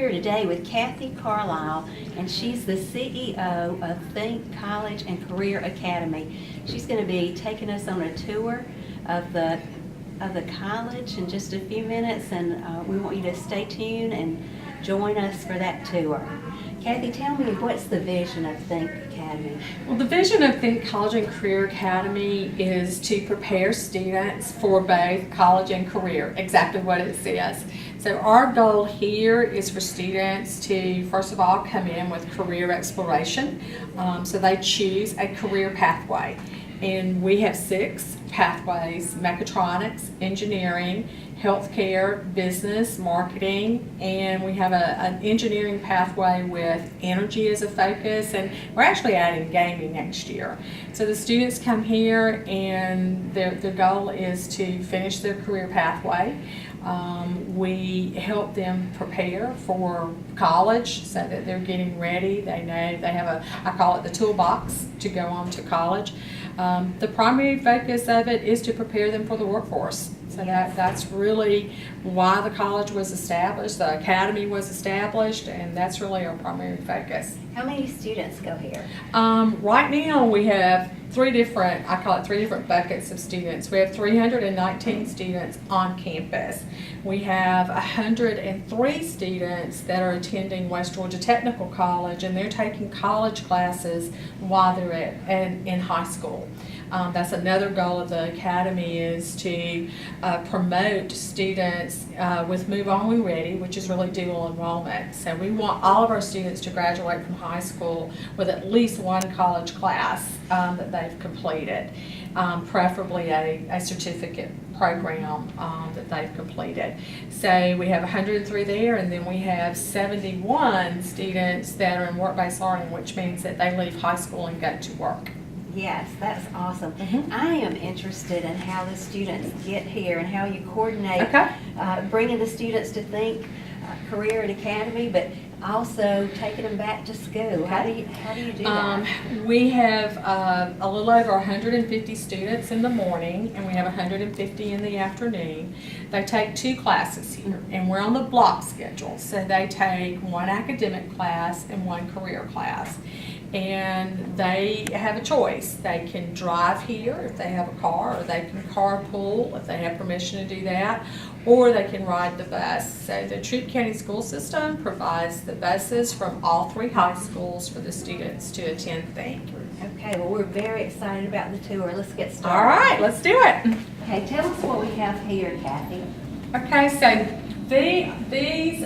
here today with Kathy Carlisle, and she's the CEO of Thinc College and Career Academy. She's going to be taking us on a tour of the college in just a few minutes, and we want you to stay tuned and join us for that tour. Kathy, tell me, what's the vision of Thinc Academy? Well, the vision of Thinc College and Career Academy is to prepare students for both college and career, exactly what it says. So our goal here is for students to, first of all, come in with career exploration. So they choose a career pathway. And we have 6 pathways: mechatronics, engineering, healthcare, business, marketing, and we have an engineering pathway with energy as a focus, and we're actually adding gaming next year. So the students come here and their goal is to finish their career pathway. We help them prepare for college so that they're getting ready. They know they have I call it the toolbox to go on to college. The primary focus of it is to prepare them for the workforce. So that's really why the college was established, the academy was established, and that's really our primary focus. How many students go here? Right now we have I call it three different buckets of students. We have 319 students on campus. We have 103 students that are attending West Georgia Technical College, and they're taking college classes while they're in high school. That's another goal of the academy, is to promote students with Move On We Ready, which is really dual enrollment. So we want all of our students to graduate from high school with at least one college class that they've completed, preferably a certificate program that they've completed. So we have 103 there, and then we have 71 students that are in work-based learning, which means that they leave high school and go to work. Yes, that's awesome. I am interested in how the students get here and how you coordinate bringing the students to Thinc Career and Academy, but also taking them back to school. How do you do that? We have a little over 150 students in the morning, and we have 150 in the afternoon. They take 2 classes here, and we're on the block schedule. So they take 1 academic class and 1 career class. And they have a choice. They can drive here if they have a car, or they can carpool if they have permission to do that, or they can ride the bus. So the Troup County School System provides the buses from all 3 high schools for the students to attend Thinc. Okay, well, we're very excited about the tour. Let's get started. All right, let's do it. Okay, tell us what we have here, Kathy. Okay, so these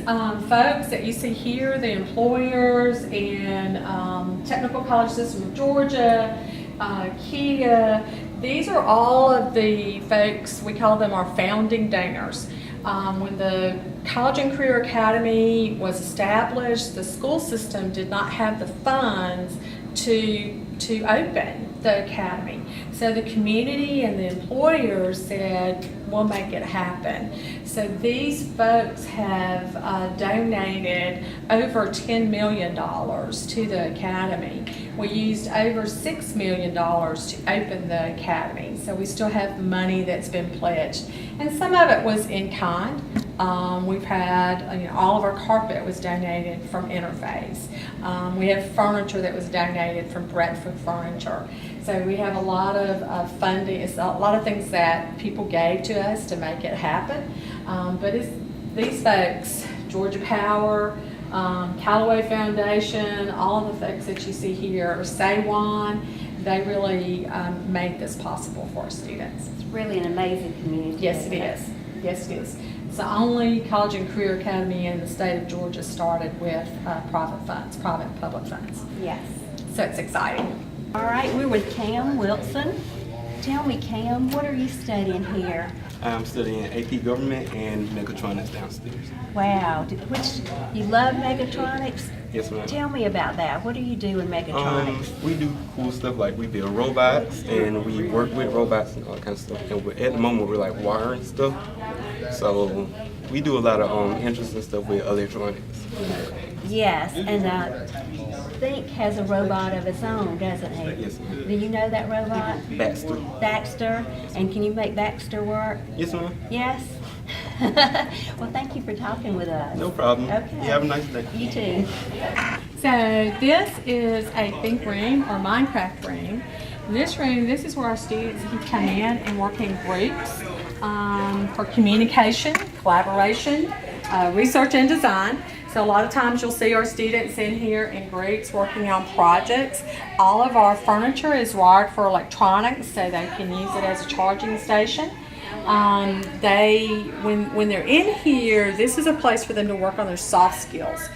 folks that you see here, the employers and Technical College System of Georgia, Kia, these are all of the folks, we call them our founding donors. When the College and Career Academy was established, the school system did not have the funds to open the academy. So the community and the employers said, we'll make it happen. So these folks have donated over $10 million to the academy. We used over $6 million to open the academy. So we still have money that's been pledged. And some of it was in kind. We've had, all of our carpet was donated from Interface. We have furniture that was donated from Bradford Furniture. So we have a lot of funding. It's a lot of things that people gave to us to make it happen. But it's these folks, Georgia Power, Callaway Foundation, all of the folks that you see here, Saywan, they really made this possible for our students. It's really an amazing community. Yes, it is. Yes, it is. It's the only college and career academy in the state of Georgia started with private funds, private and public funds. Yes. So it's exciting. All right, we're with Cam Wilson. Tell me, Cam, what are you studying here? I'm studying AP Government and Mechatronics downstairs. Wow, you love mechatronics? Yes, ma'am. Tell me about that. What do you do in mechatronics? We do cool stuff, like we build robots and we work with robots and all kinds of stuff. And at the moment we're like wiring stuff. So we do a lot of interesting stuff with electronics. Yes, and Thinc has a robot of its own, doesn't he? Yes, ma'am. Do you know that robot? Baxter. Baxter. And can you make Baxter work? Yes, ma'am. Yes? Well, thank you for talking with us. No problem. Okay. You have a nice day. You too. So this is a Think room or Minecraft room. This is where our students can come in and work in groups for communication, collaboration, research and design. So a lot of times you'll see our students in here in groups working on projects. All of our furniture is wired for electronics so they can use it as a charging station. When they're in here, this is a place for them to work on their soft skills.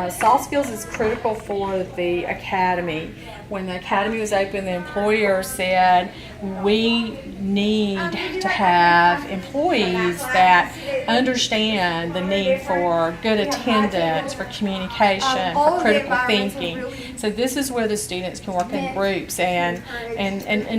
Soft skills is critical for the academy. When the academy was open, the employer said we need to have employees that understand the need for good attendance, for communication, for critical thinking. So this is where the students can work in groups and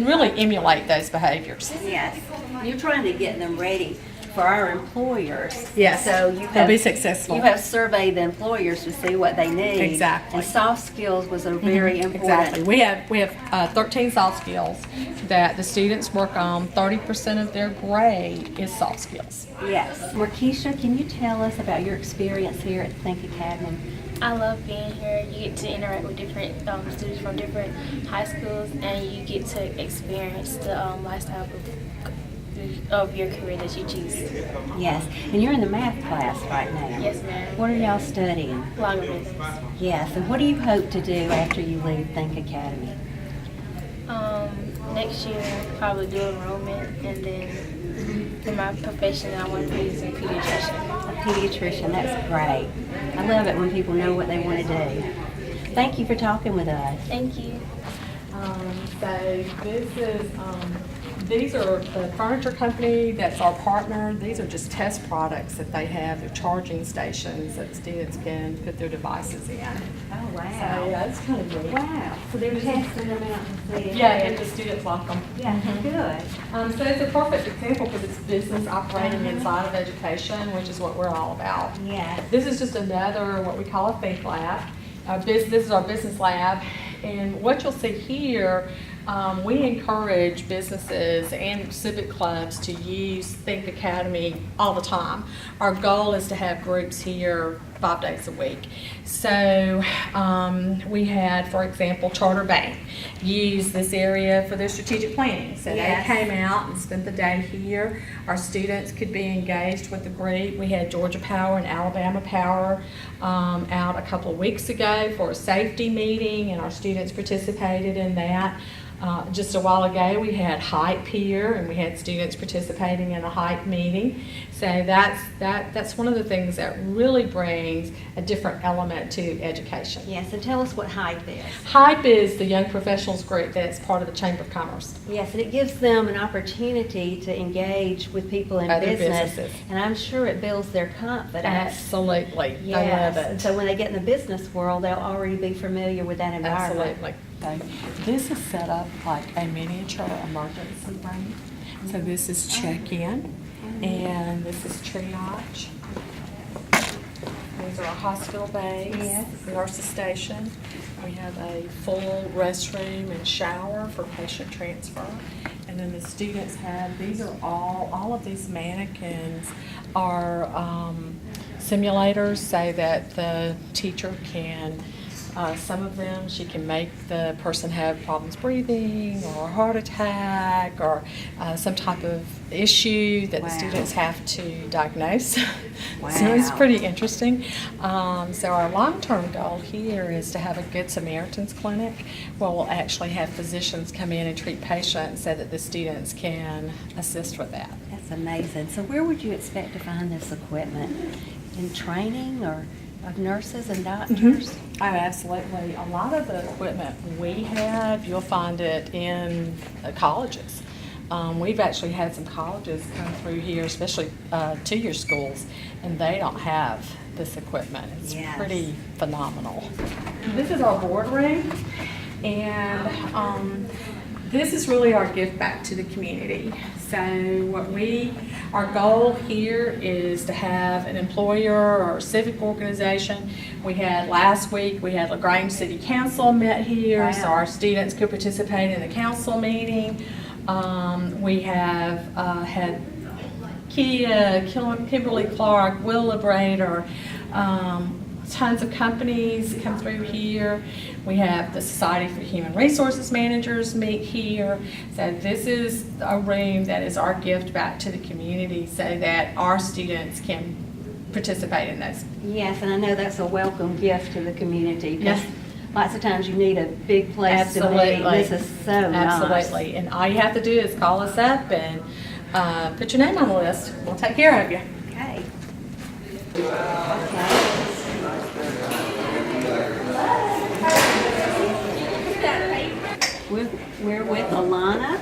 really emulate those behaviors. Yes. You're trying to get them ready for our employers. Yes. So They'll be successful. You have surveyed the employers to see what they need. Exactly. And soft skills was a very important. Exactly. We have 13 soft skills that the students work on. 30% of their grade is soft skills. Yes. Markeisha, can you tell us about your experience here at Thinc Academy? I love being here. You get to interact with different students from different high schools, and you get to experience the lifestyle of your career that you choose. Yes. And you're in the math class right now. Yes, ma'am. What are y'all studying? Logarithms. Yes. And what do you hope to do after you leave Thinc Academy? Next year, probably do enrollment, and then for my profession, I want to be a pediatrician. A pediatrician. That's great. I love it when people know what they want to do. Thank you for talking with us. Thank you. These are the furniture company that's our partner. These are just test products that they have. They're charging stations that students can put their devices in. Oh, wow. So yeah, it's kind of neat. Wow. So they're testing them out to see. Yeah, and the students like them. Yeah, good. So it's a perfect example because it's business operating inside of education, which is what we're all about. Yeah. This is just another, what we call a Think lab. This is our business lab. And what you'll see here, we encourage businesses and civic clubs to use Think Academy all the time. Our goal is to have groups here 5 days a week. So we had, for example, Charter Bank use this area for their strategic planning. So Yes. they came out and spent the day here. Our students could be engaged with the group. We had Georgia Power and Alabama Power out a couple of weeks ago for a safety meeting, and our students participated in that. Just a while ago, we had HYPE here, and we had students participating in a HYPE meeting. So that's one of the things that really brings a different element to education. Yes, and tell us what HYPE is. HYPE is the Young Professionals Group that's part of the Chamber of Commerce. Yes, and it gives them an opportunity to engage with people in Other business. businesses. And I'm sure it builds their confidence. Absolutely. Yes. I love And it. so when they get in the business world, they'll already be familiar with that environment. Absolutely. Okay. This is set up like a miniature emergency room. So this is check-in, and this is triage. These are our hospital bays, Yes. nurses station. We have a full restroom and shower for patient transfer. And then the students have, these are all of these mannequins are simulators so that the teacher can some of them, she can make the person have problems breathing or a heart attack or some type of issue that Wow. the students have to diagnose. Wow. So it's pretty interesting. So our long-term goal here is to have a Good Samaritans clinic where we'll actually have physicians come in and treat patients so that the students can assist with that. That's amazing. So where would you expect to find this equipment? In training or of nurses and doctors? Oh, absolutely. A lot of the equipment we have, you'll find it in colleges. We've actually had some colleges come through here, especially two-year schools, and they don't have this equipment. It's Yes. pretty phenomenal. This is our boardroom, and this is really our gift back to the community. So our goal here is to have an employer or a civic organization. Last week, we had LaGrange City Council met here, so Wow. our students could participate in the council meeting. We have had Kia, Kimberly Clark, Will Librator, tons of companies come through here. We have the Society for Human Resources Managers meet here. So this is a room that is our gift back to the community so that our students can participate in this. Yes, and I know that's a welcome gift to the community. 'Cause Yes. lots of times you need a big place to Absolutely. meet. This is so nice. Absolutely. And all you have to do is call us up and put your name on the list. We'll take care of you. Okay. We're with Alana,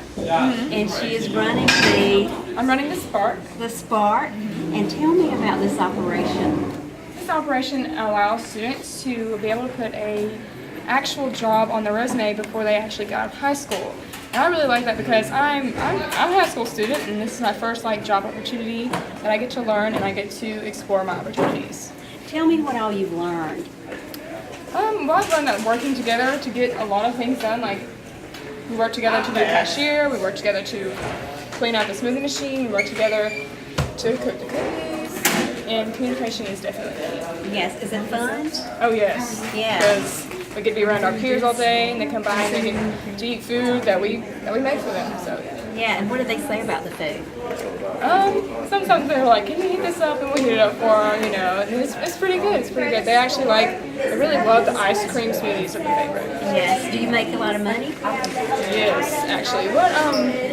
and she is running I'm running the Spark. the Spark. And tell me about this operation. This operation allows students to be able to put a actual job on their resume before they actually get out of high school. And I really like that because I'm a high school student, and this is my first job opportunity that I get to learn and I get to explore my opportunities. Tell me what all you've learned. Well, I've learned that working together to get a lot of things done, like we work together to do cashier, we work together to clean out the smoothie machine, we work together to cook the cookies, and communication is definitely key. Yes, is it fun? Oh yes. Yeah. Because we get to be around our peers all day, and they come by and they get to eat food that we make for them. So Yeah, and what do they say about the food? sometimes they're like, "Can you heat this up?" and we'll heat it up for them, And it's pretty good. It's pretty good. They really love the ice cream smoothies. Are my favorite. Yes. Do you make a lot of money? Yes, actually. What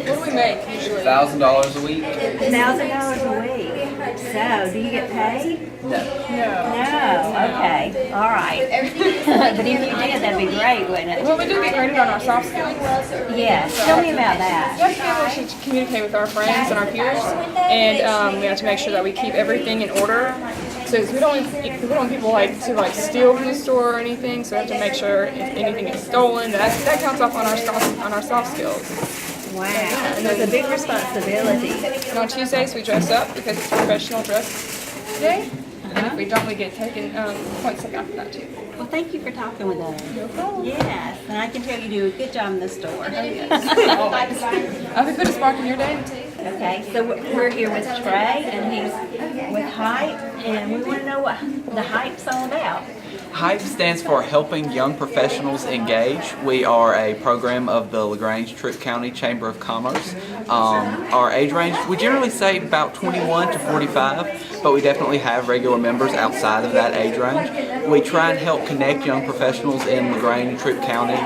do we make usually? $1,000 a week. $1,000 a week. So, do you get paid? No. No. Okay. All right. But if you did, that'd be great, wouldn't it? Well, we do get graded on our soft skills. Yes. Tell me about We that. have to be able to communicate with our friends and our peers, and we have to make sure that we keep everything in order. So we don't want people to steal from the store or anything. So we have to make sure if anything is stolen, that counts off on our soft skills. Wow. And there's a big responsibility. And on Tuesdays we dress up because it's professional dress day. And if we don't, we get taken points taken off of that too. Well, thank you for talking with us. No problem. Yes, and I can tell you do a good job in the store. Always. I would put a spark in your day too. Okay, so we're here with Trey, and he's with HYPE, and we want to know what the HYPE's all about. HYPE stands for Helping Young Professionals Engage. We are a program of the LaGrange Troup County Chamber of Commerce. Our age range, we generally say about 21 to 45, but we definitely have regular members outside of that age range. We try and help connect young professionals in LaGrange Troup County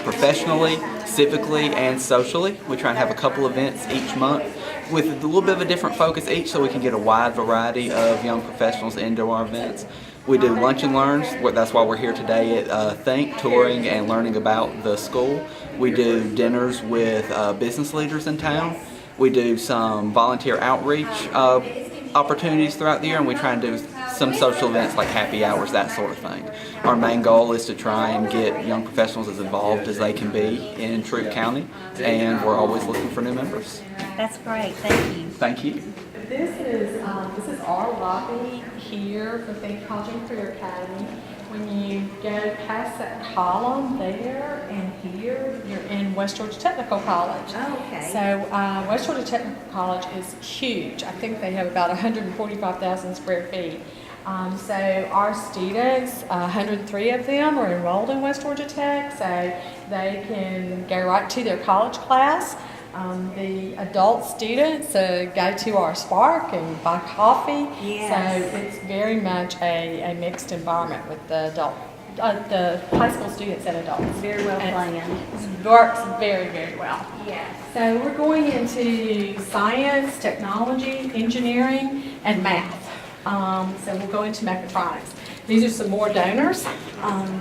professionally, civically, and socially. We try and have a couple events each month with a little bit of a different focus each so we can get a wide variety of young professionals into our events. We do lunch and learns, that's why we're here today at Thinc, touring and learning about the school. We do dinners with business leaders in town. We do some volunteer outreach opportunities throughout the year, and we try and do some social events like happy hours, that sort of thing. Our main goal is to try and get young professionals as involved as they can be in Troup County, and we're always looking for new members. That's great, thank you. Thank you. This is our lobby here for Thinc College and Career Academy. When you go past that column there and here, you're in West Georgia Technical College. Oh, okay. So West Georgia Technical College is huge. I think they have about 145,000 square feet. So our students, 103 of them are enrolled in West Georgia Tech, so they can go right to their college class. The adult students go to our Spark and buy coffee. Yes. So it's very much a mixed environment with the the high school students and adults. Very well And planned. it works very, very well. Yes. So we're going into science, technology, engineering, and math. So we'll go into mechatronics. These are some more donors.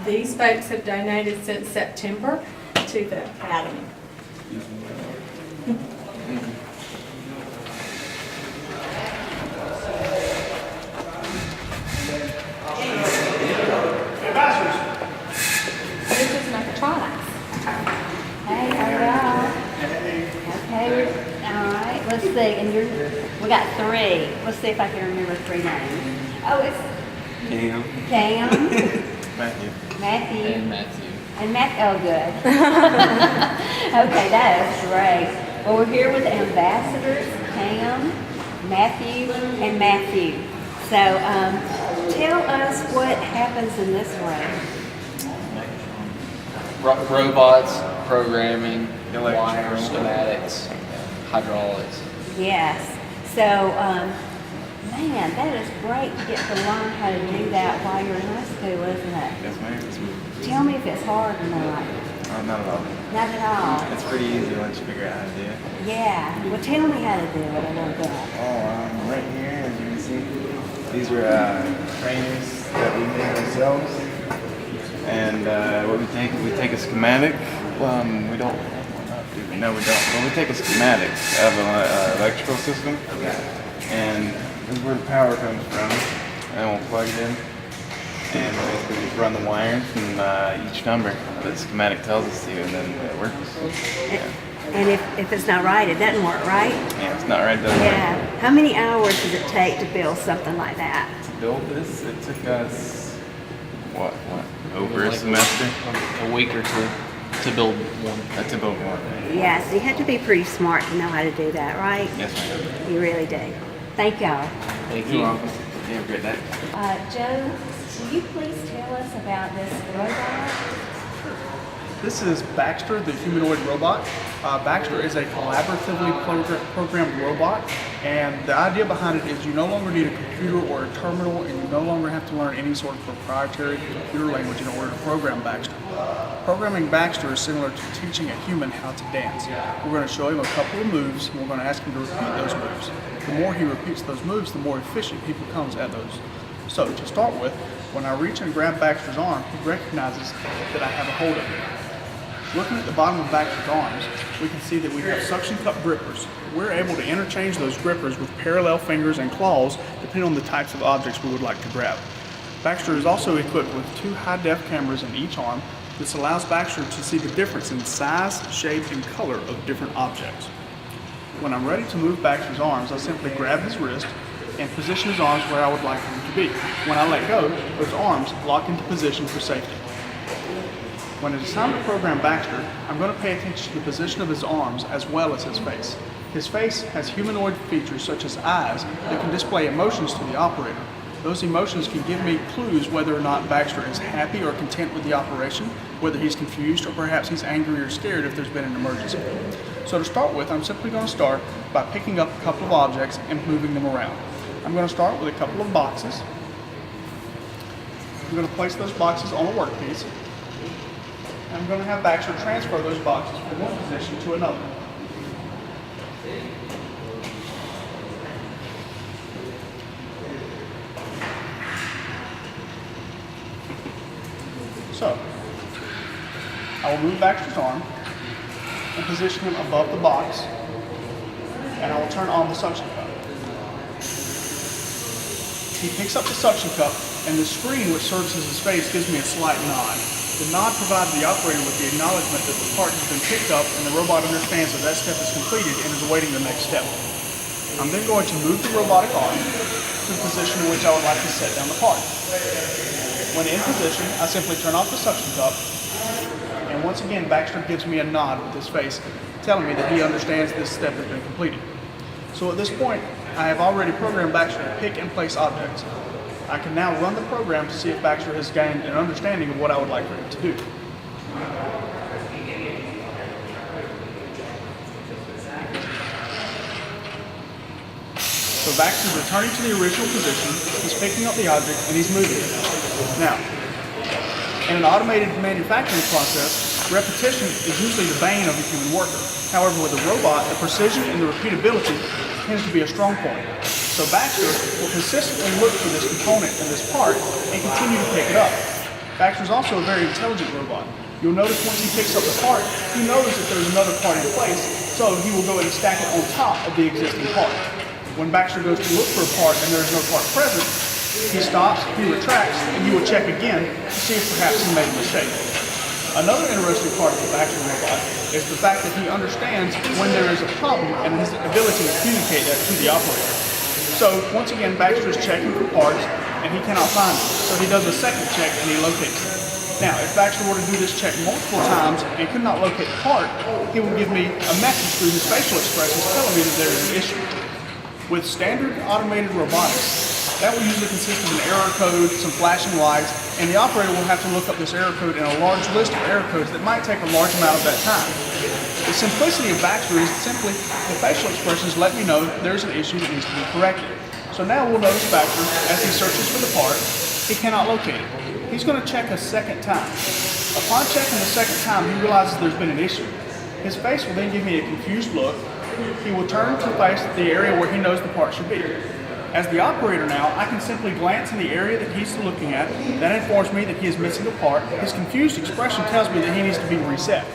These folks have donated since September to the academy. This is mechatronics. Hey, hello. Okay, all right, let's see, and we got three. Let's see if I can remember three names. Oh, it's Cam. Cam, Matthew. Matthew, Matthew. and oh, good. Okay, that is great. Well, we're here with the ambassadors, Cam Matthew and Matthew. So tell us what happens in this room. Robots, programming, Electrical. wire, schematics, hydraulics. Yes. So, man, that is great to get to learn how to do that while you're in high school, isn't it? Yes, ma'am. Tell me if it's hard or not. Not at all. Not at all. It's pretty easy once you figure out how to do it. Yeah. Well, tell me how to do it a little bit. Right here, as you can see, these are trainers that we make ourselves. And what we take a schematic. We don't. No, we don't. But we take a schematic of an electrical system, and this is where the power comes from. And we'll plug it in, and basically just run the wires from each number that the schematic tells us to, and then it works. Yeah, And if it's not right, it doesn't work, right? yeah, it's not right. Doesn't Yeah. How many hours does it take to build something like that? To build this, it took us what over a semester. A week or two to build one. That's about one. Yeah, so you have to be pretty smart to know how to do that, right? Yes, ma'am. You really do. Thank y'all. Thank You're you. welcome. You have a great day. Joe, will you please tell us about this robot? This is Baxter, the humanoid robot. Baxter is a collaboratively programmed robot, and the idea behind it is you no longer need a computer or a terminal, and you no longer have to learn any sort of proprietary computer language in order to program Baxter. Programming Baxter is similar to teaching a human how to dance. We're going to show him a couple of moves, and we're going to ask him to repeat those moves. The more he repeats those moves, the more efficient he becomes at those. So to start with, when I reach and grab Baxter's arm, he recognizes that I have a hold of him. Looking at the bottom of Baxter's arms, we can see that we have suction cup grippers. We're able to interchange those grippers with parallel fingers and claws depending on the types of objects we would like to grab. Baxter is also equipped with 2 high-def cameras in each arm. This allows Baxter to see the difference in size, shape, and color of different objects. When I'm ready to move Baxter's arms, I simply grab his wrist and position his arms where I would like them to be. When I let go, those arms lock into position for safety. When it is time to program Baxter, I'm going to pay attention to the position of his arms as well as his face. His face has humanoid features such as eyes that can display emotions to the operator. Those emotions can give me clues whether or not Baxter is happy or content with the operation, whether he's confused, or perhaps he's angry or scared if there's been an emergency. So to start with, I'm simply going to start by picking up a couple of objects and moving them around. I'm going to start with a couple of boxes. I'm going to place those boxes on a workpiece. I'm going to have Baxter transfer those boxes from one position to another. So, I will move Baxter's arm and position him above the box, and I will turn on the suction cup. He picks up the suction cup, and the screen which serves as his face gives me a slight nod. The nod provides the operator with the acknowledgement that the part has been picked up and the robot understands that that step is completed and is awaiting the next step. I'm then going to move the robotic arm to the position in which I would like to set down the part. When in position, I simply turn off the suction cup, and once again Baxter gives me a nod with his face, telling me that he understands this step has been completed. So at this point, I have already programmed Baxter to pick and place objects. I can now run the program to see if Baxter has gained an understanding of what I would like for him to do. So Baxter's returning to the original position, he's picking up the object, and he's moving it. Now, in an automated manufacturing process, repetition is usually the bane of a human worker. However, with a robot, the precision and the repeatability tends to be a strong point. So Baxter will consistently look for this component in this part and continue to pick it up. Baxter is also a very intelligent robot. You'll notice once he picks up the part, he knows that there's another part in place, so he will go ahead and stack it on top of the existing part. When Baxter goes to look for a part and there's no part present, he stops, he retracts, and he will check again to see if perhaps he made a mistake. Another interesting part of the Baxter robot is the fact that he understands when there is a problem and his ability to communicate that to the operator. So once again, Baxter is checking for parts and he cannot find them. So he does a second check and he locates them. Now, if Baxter were to do this check multiple times and could not locate the part, he will give me a message through his facial expressions telling me that there is an issue. With standard automated robotics, that will usually consist of an error code, some flashing lights, and the operator will have to look up this error code in a large list of error codes that might take a large amount of that time. The simplicity of Baxter is simply the facial expressions let me know that there's an issue that needs to be corrected. So now we'll notice Baxter, as he searches for the part, he cannot locate it. He's going to check a second time. Upon checking the second time, he realizes there's been an issue. His face will then give me a confused look. He will turn to face the area where he knows the part should be. As the operator now, I can simply glance in the area that he's looking at. That informs me that he is missing a part. His confused expression tells me that he needs to be reset.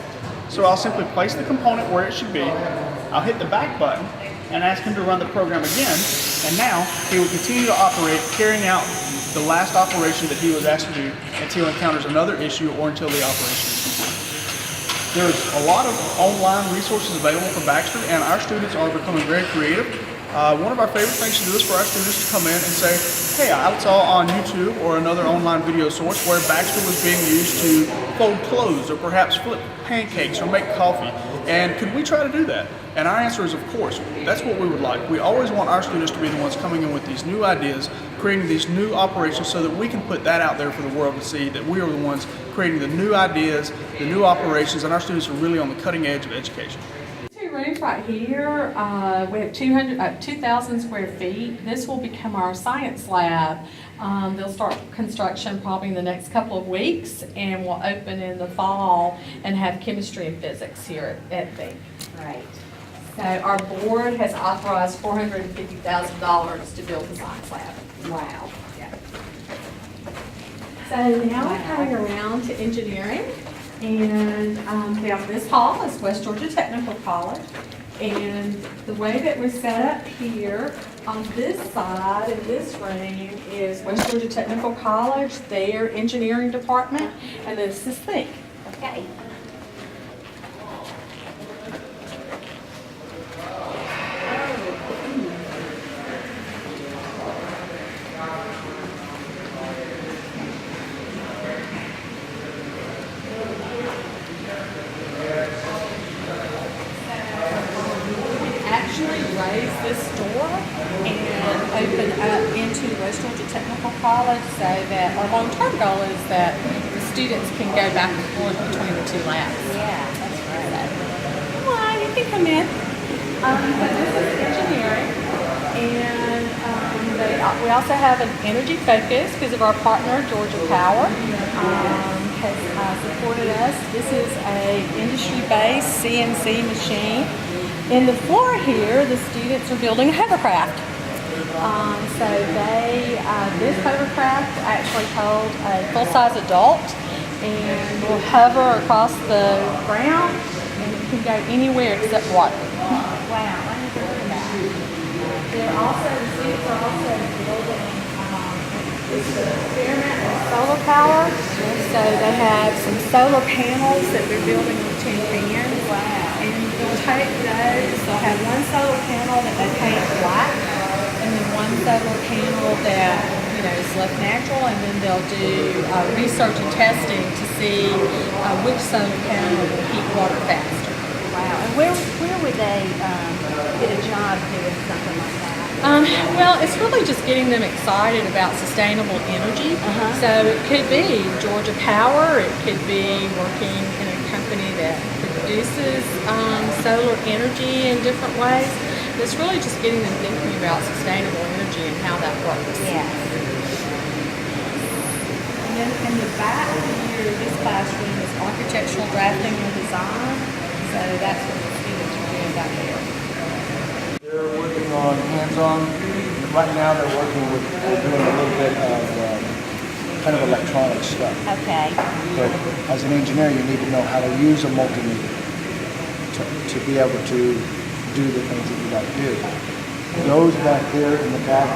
So I'll simply place the component where it should be. I'll hit the back button and ask him to run the program again. And now he will continue to operate, carrying out the last operation that he was asked to do until he encounters another issue or until the operation is complete. There's a lot of online resources available for Baxter, and our students are becoming very creative. One of our favorite things to do is for our students to come in and say, hey, I saw on YouTube or another online video source where Baxter was being used to fold clothes or perhaps flip pancakes or make coffee, and could we try to do that? And our answer is, of course. That's what we would like. We always want our students to be the ones coming in with these new ideas, creating these new operations so that we can put that out there for the world to see, that we are the ones creating the new ideas, the new operations, and our students are really on the cutting edge of education. Two rooms right here. We have 2,000 square feet. This will become our science lab. They'll start construction probably in the next couple of weeks, and we'll open in the fall and have chemistry and physics here at Thinc. Right. So our board has authorized $450,000 to build the science lab. Wow. Yeah. So now we're coming around to engineering, and down this hall is West Georgia Technical College. And the way that we're set up here on this side in this room is West Georgia Technical College, their engineering department, and this is Thinc. Okay. Actually raise this door and open up into West Georgia Technical College so that our long-term goal is that the students can go back and forth between the two labs. Yeah, that's right. Come on, you can come in. So this is engineering, and we also have an energy focus because of our partner, Georgia Power, has supported us. This is a industry-based CNC machine. In the floor here, the students are building a hovercraft. So this hovercraft actually holds a full-size adult and will hover across the ground, and it can go anywhere except water. Wow, I never heard of that. The students are also building experiment with solar power. So they have some solar panels that they're building with tin cans. Wow. And they'll take those, they'll have one solar panel that they paint black, and then one solar panel that is left natural, and then they'll do research and testing to see which solar panel will heat water faster. Wow. And where would they get a job doing something like that? Well, it's really just getting them excited about sustainable energy. So it could be Georgia Power, it could be working in a company that produces solar energy in different ways. It's really just getting them thinking about sustainable energy and how that works. Yeah. And then in the back here, this classroom is architectural drafting and design. So that's what the students are doing back there. They're working on hands-on. Right now they're working with doing a little bit of kind of electronic stuff. Okay. But as an engineer, you need to know how to use a multimeter to be able to do the things that you got to do. Those back there in the back,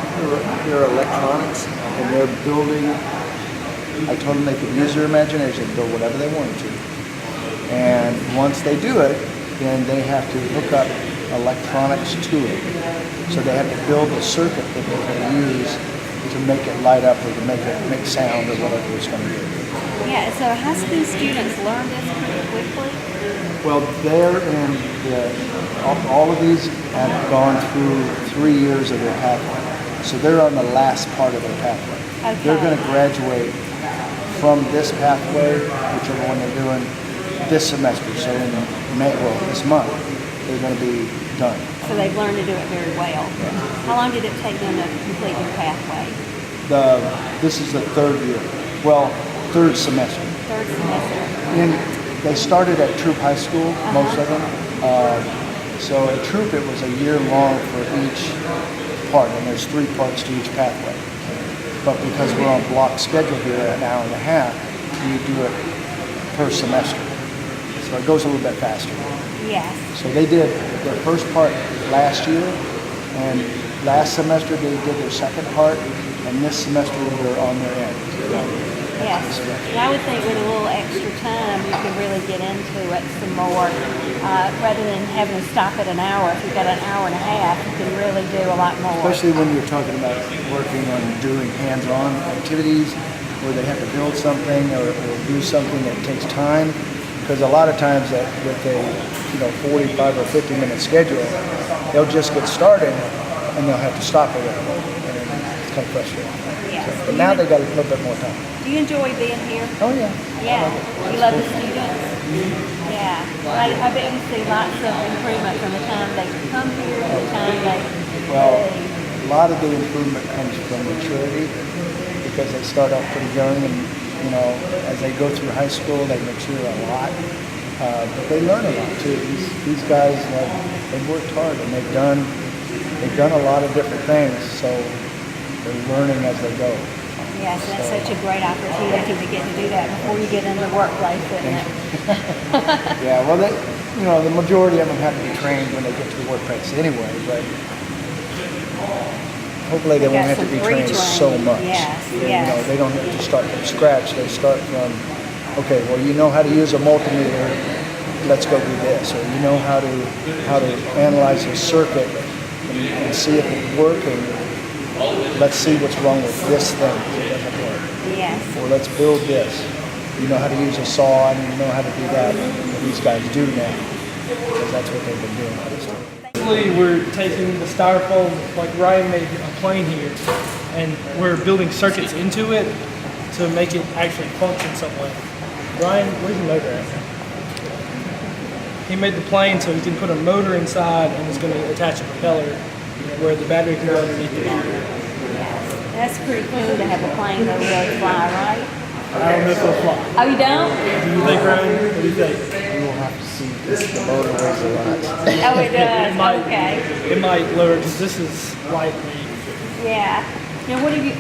they're electronics, and they're building. I told them they could use their imagination, build whatever they wanted to. And once they do it, then they have to hook up electronics to it. So they have to build a circuit that they can use to make it light up or to make it make sound or whatever it's going to do. Yeah, so high school students learn this pretty quickly? Well, they're in all of these have gone through 3 years of their pathway. So they're on the last part of their pathway. Okay. They're going to graduate from this pathway, whichever one they're doing, this semester. So in May, well, this month, they're going to be done. So they've learned to do it very well. How long did it take them to complete your pathway? This is the third year. Well, third semester. Third semester. And they started at Troop High School, most of them. So at Troop, it was a year long for each part, and there's 3 parts to each pathway. But because we're on block schedule here at an hour and a half, you do it per semester. So it goes a little bit faster. Yes. So they did their first part last year, and last semester they did their second part, and this semester they're on their end. Yes. And I would think with a little extra time, you could really get into it some more. Rather than having to stop at an hour, if you've got an hour and a half, you can really do a lot more. Especially when you're talking about working on doing hands-on activities where they have to build something or do something that takes time. Because a lot of times that with a 45 or 50-minute schedule, they'll just get started and they'll have to stop a little bit. And it's kind of frustrating. Yes. So, but now they got a little bit more time. Do you enjoy being here? Oh yeah. Yeah. You love the students? Yeah. Well, I bet you see lots of improvement from the time they come here to the time they Well, leave. a lot of the improvement comes from maturity because they start off pretty young and, as they go through high school, they mature a lot. But they learn a lot too. These guys, they've worked hard and they've done a lot of different things. So they're learning as they go. Yes, and that's such a great opportunity to get to do that before you get into the workplace, isn't it? Yeah, well, the majority of them have to be trained when they get to the workplace anyway, but hopefully they won't have to be trained so much. Yes, yes. They don't have to start from scratch. They start from, okay, well, you know how to use a multimeter, let's go do this. Or you know how to analyze a circuit and see if it's working. Let's see what's wrong with this thing if it doesn't work. Yes. Or let's build this. You know how to use a saw and you know how to do that. What these guys do now, because that's what they've been doing all this time. Basically, we're taking the styrofoam, like Ryan made a plane here, and we're building circuits into it to make it actually function some way. Ryan, where's the motor at? He made the plane so he can put a motor inside and it's going to attach a propeller where the battery can go underneath the body. Yes. That's pretty cool to have a plane that will really fly, right? I don't know if it'll fly. Oh, you don't? Do you think, Ryan? What do you think? We will have to see this. The motor weighs a lot. Oh, it does. Okay. It might lower because this is lightweight. Yeah. Now, what have you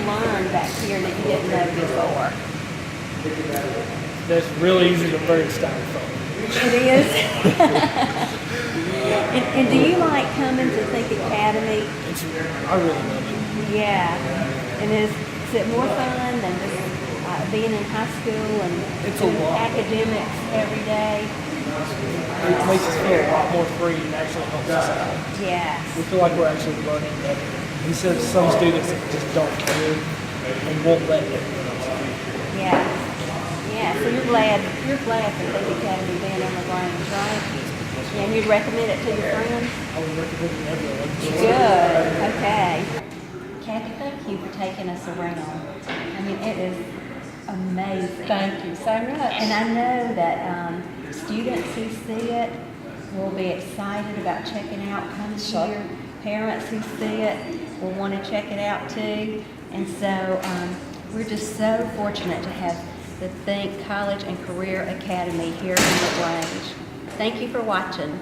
learned back here that you didn't know before? That's really easy to burn styrofoam. It is. and do you like coming to Thinc Academy? I really love it. Yeah. And is it more fun than just being in high school and It's a doing lot. academics every day? It makes us feel a lot more free and actually helps us out. Yes. We feel like we're actually learning better. Instead of some students that just don't care and won't let everyone else do. Yeah. Yeah. So you're glad for Thinc Academy being in LaGrange, right? Yeah, and you'd recommend it to your friends? I would recommend it to everyone. Good. Okay. Kathy, thank you for taking us around. I mean, it is amazing. Thank you so much. And I know that students who see it will be excited about checking out coming here. Parents who see it will want to check it out too. And so we're just so fortunate to have the Thinc College and Career Academy here in LaGrange. Thank you for watching.